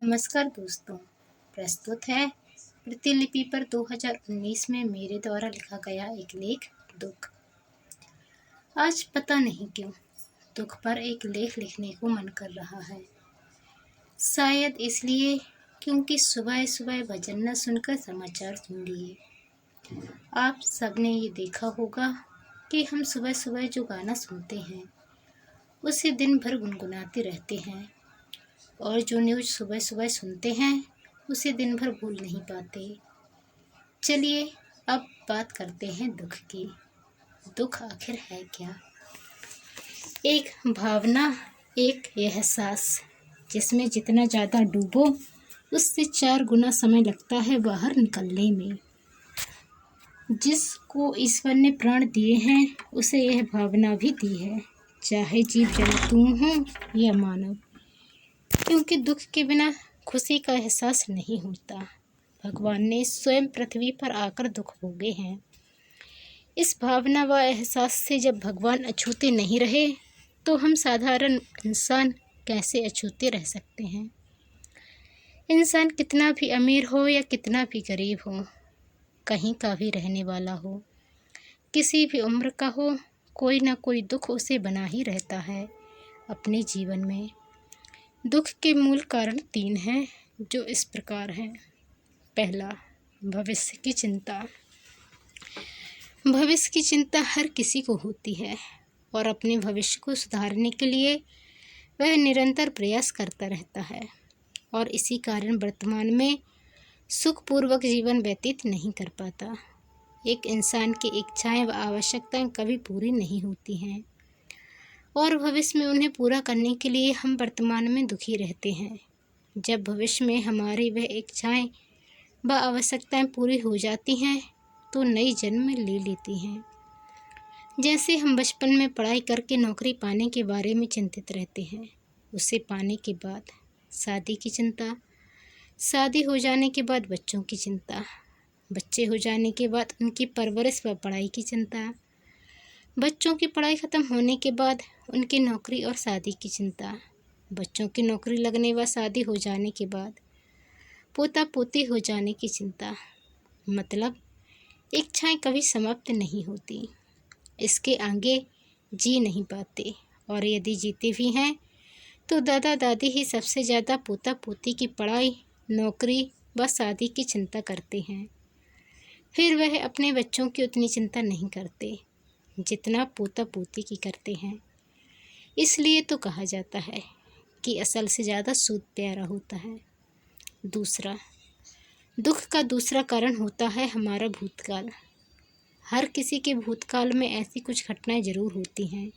नमस्कार दोस्तों, प्रस्तुत है प्रतिलिपि पर 2019 में मेरे द्वारा लिखा गया एक लेख दुख। आज पता नहीं क्यों दुख पर एक लेख लिखने को मन कर रहा है। शायद इसलिए क्योंकि सुबह सुबह भजन न सुनकर समाचार सुन लिए। आप सबने ये देखा होगा कि हम सुबह सुबह जो गाना सुनते हैं उसे दिन भर गुनगुनाते रहते हैं और जो न्यूज़ सुबह सुबह सुनते हैं उसे दिन भर भूल नहीं पाते। चलिए अब बात करते हैं दुख की। दुख आखिर है क्या? एक भावना, एक एहसास जिसमें जितना ज़्यादा डूबो उससे 4 गुना समय लगता है बाहर निकलने में। जिसको ईश्वर ने प्राण दिए हैं उसे यह भावना भी दी है, चाहे जीव जंतु हो या मानव, क्योंकि दुख के बिना खुशी का एहसास नहीं होता। भगवान ने स्वयं पृथ्वी पर आकर दुख भोगे हैं। इस भावना व एहसास से जब भगवान अछूते नहीं रहे तो हम साधारण इंसान कैसे अछूते रह सकते हैं? इंसान कितना भी अमीर हो या कितना भी गरीब हो, कहीं का भी रहने वाला हो, किसी भी उम्र का हो, कोई ना कोई दुख उसे बना ही रहता है अपने जीवन में। दुख के मूल कारण 3 हैं जो इस प्रकार हैं। पहला, भविष्य की चिंता। भविष्य की चिंता हर किसी को होती है और अपने भविष्य को सुधारने के लिए वह निरंतर प्रयास करता रहता है और इसी कारण वर्तमान में सुखपूर्वक जीवन व्यतीत नहीं कर पाता। एक इंसान की इच्छाएं व आवश्यकताएं कभी पूरी नहीं होती हैं और भविष्य में उन्हें पूरा करने के लिए हम वर्तमान में दुखी रहते हैं। जब भविष्य में हमारी वह इच्छाएं व आवश्यकताएं पूरी हो जाती हैं तो नई जन्म ले लेती हैं। जैसे हम बचपन में पढ़ाई करके नौकरी पाने के बारे में चिंतित रहते हैं, उसे पाने के बाद शादी की चिंता, शादी हो जाने के बाद बच्चों की चिंता, बच्चे हो जाने के बाद उनकी परवरिश व पढ़ाई की चिंता, बच्चों की पढ़ाई ख़त्म होने के बाद उनकी नौकरी और शादी की चिंता, बच्चों की नौकरी लगने व शादी हो जाने के बाद पोता पोती हो जाने की चिंता। मतलब इच्छाएं कभी समाप्त नहीं होती, इसके आगे जी नहीं पाते और यदि जीते भी हैं तो दादा दादी ही सबसे ज़्यादा पोता पोती की पढ़ाई, नौकरी व शादी की चिंता करते हैं। फिर वह अपने बच्चों की उतनी चिंता नहीं करते जितना पोता पोती की करते हैं। इसलिए तो कहा जाता है कि असल से ज़्यादा सूद प्यारा होता है। दूसरा, दुख का दूसरा कारण होता है हमारा भूतकाल। हर किसी के भूतकाल में ऐसी कुछ घटनाएं ज़रूर होती हैं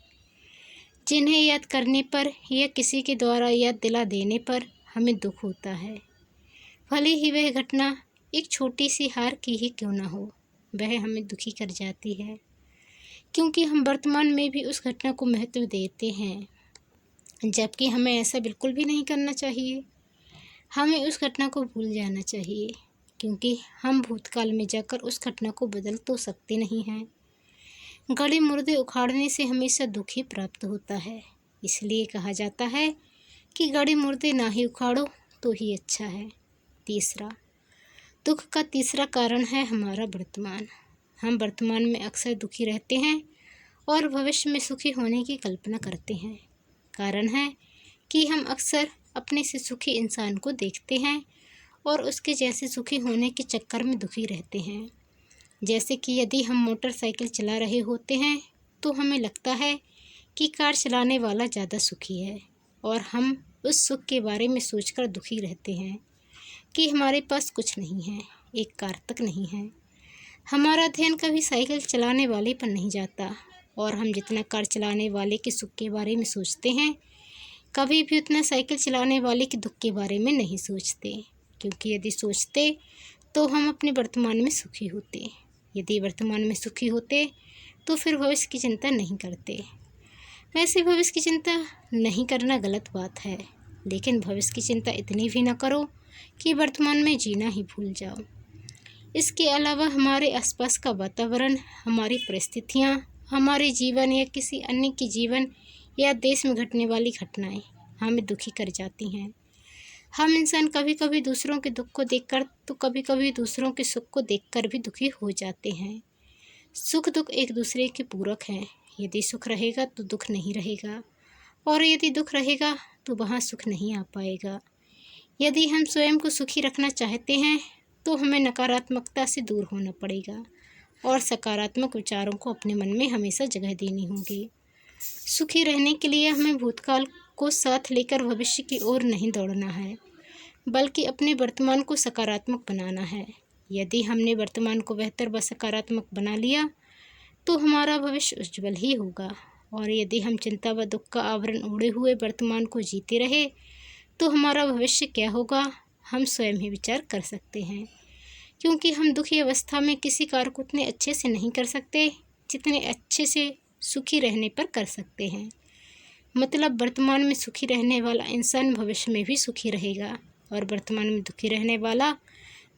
जिन्हें याद करने पर या किसी के द्वारा याद दिला देने पर हमें दुख होता है। भले ही वह घटना एक छोटी सी हार की ही क्यों ना हो, वह हमें दुखी कर जाती है, क्योंकि हम वर्तमान में भी उस घटना को महत्व देते हैं, जबकि हमें ऐसा बिल्कुल भी नहीं करना चाहिए। हमें उस घटना को भूल जाना चाहिए, क्योंकि हम भूतकाल में जाकर उस घटना को बदल तो सकते नहीं हैं। गड़े मुर्दे उखाड़ने से हमेशा दुख ही प्राप्त होता है। इसलिए कहा जाता है कि गड़े मुर्दे ना ही उखाड़ो तो ही अच्छा है। तीसरा, दुख का तीसरा कारण है हमारा वर्तमान। हम वर्तमान में अक्सर दुखी रहते हैं और भविष्य में सुखी होने की कल्पना करते हैं। कारण है कि हम अक्सर अपने से सुखी इंसान को देखते हैं और उसके जैसे सुखी होने के चक्कर में दुखी रहते हैं। जैसे कि यदि हम मोटरसाइकिल चला रहे होते हैं तो हमें लगता है कि कार चलाने वाला ज़्यादा सुखी है और हम उस सुख के बारे में सोचकर दुखी रहते हैं कि हमारे पास कुछ नहीं है, एक कार तक नहीं है। हमारा ध्यान कभी साइकिल चलाने वाले पर नहीं जाता और हम जितना कार चलाने वाले के सुख के बारे में सोचते हैं, कभी भी उतना साइकिल चलाने वाले के दुख के बारे में नहीं सोचते, क्योंकि यदि सोचते तो हम अपने वर्तमान में सुखी होते। यदि वर्तमान में सुखी होते तो फिर भविष्य की चिंता नहीं करते। वैसे भविष्य की चिंता नहीं करना गलत बात है, लेकिन भविष्य की चिंता इतनी भी ना करो कि वर्तमान में जीना ही भूल जाओ। इसके अलावा हमारे आसपास का वातावरण, हमारी परिस्थितियाँ, हमारे जीवन या किसी अन्य के जीवन या देश में घटने वाली घटनाएं हमें दुखी कर जाती हैं। हम इंसान कभी कभी दूसरों के दुख को देखकर तो कभी कभी दूसरों के सुख को देखकर भी दुखी हो जाते हैं। सुख दुख एक दूसरे के पूरक हैं। यदि सुख रहेगा तो दुख नहीं रहेगा, और यदि दुख रहेगा तो वहाँ सुख नहीं आ पाएगा। यदि हम स्वयं को सुखी रखना चाहते हैं तो हमें नकारात्मकता से दूर होना पड़ेगा और सकारात्मक विचारों को अपने मन में हमेशा जगह देनी होगी। सुखी रहने के लिए हमें भूतकाल को साथ लेकर भविष्य की ओर नहीं दौड़ना है, बल्कि अपने वर्तमान को सकारात्मक बनाना है। यदि हमने वर्तमान को बेहतर व सकारात्मक बना लिया तो हमारा भविष्य उज्जवल ही होगा। और यदि हम चिंता व दुख का आवरण ओढ़े हुए वर्तमान को जीते रहे तो हमारा भविष्य क्या होगा, हम स्वयं ही विचार कर सकते हैं। क्योंकि हम दुखी अवस्था में किसी कार्य को उतने अच्छे से नहीं कर सकते जितने अच्छे से सुखी रहने पर कर सकते हैं। मतलब वर्तमान में सुखी रहने वाला इंसान भविष्य में भी सुखी रहेगा, और वर्तमान में दुखी रहने वाला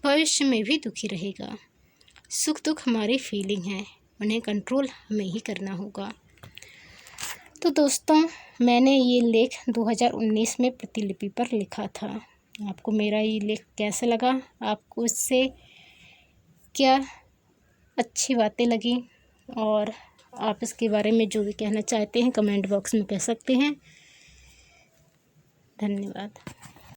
भविष्य में भी दुखी रहेगा। सुख दुख हमारी फीलिंग है, उन्हें कंट्रोल हमें ही करना होगा। तो दोस्तों, मैंने ये लेख 2019 में प्रतिलिपि पर लिखा था। आपको मेरा ये लेख कैसा लगा, आपको इससे क्या अच्छी बातें लगी, और आप इसके बारे में जो भी कहना चाहते हैं कमेंट बॉक्स में कह सकते हैं। धन्यवाद।